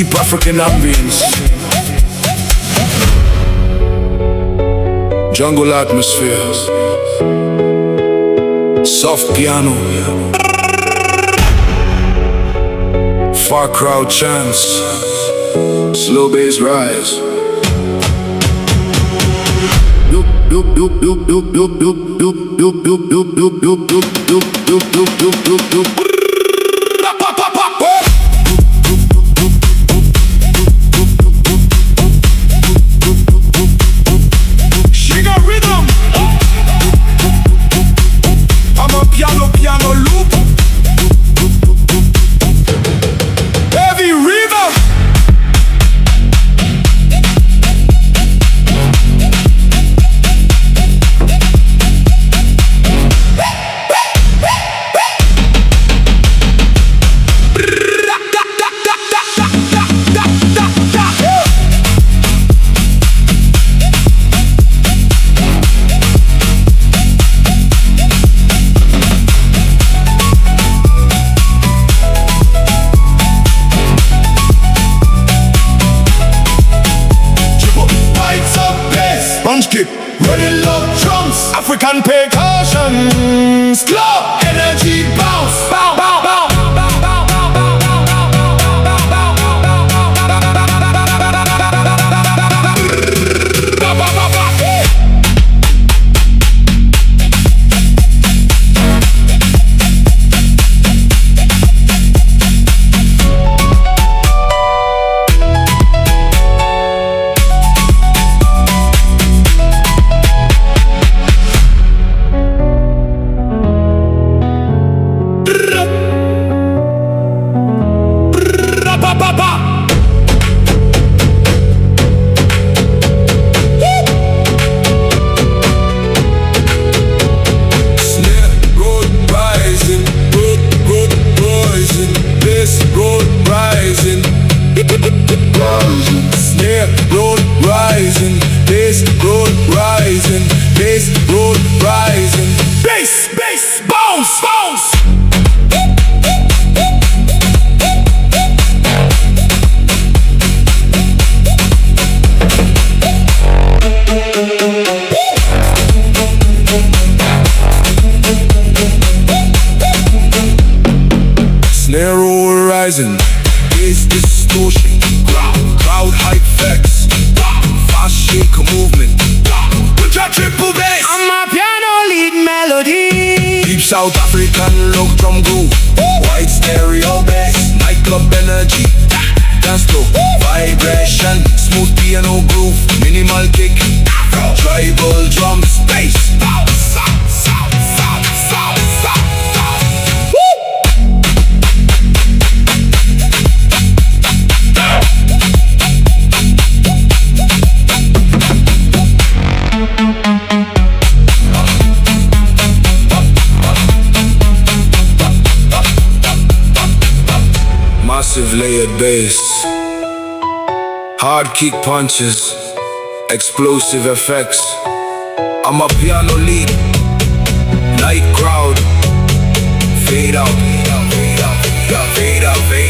Deep African ambience, jungle atmospheres, soft piano, far crowd chants, slow bass rise. She got rhythm. I'm a piano loop. Heavy rhythm. Kick, running love drums, African percussion, club energy bounce, bow, bow, bow. Snare, road rising, bass, road rising, bass, road rising, bass, bass, bounce, bounce. Snare, roll rising, bass distortion, crowd hype effects, fast shake movement, with your triple bass. Amapiano lead melody. Deep South African look drum groove, white stereo bass, nightclub energy, Dancefloor vibration, smooth piano groove, minimal kick, tribal drums, bass. Massive layered bass, hard kick punches, explosive effects. I'm a piano lead, night crowd, fade out, fade out, fade out, fade out.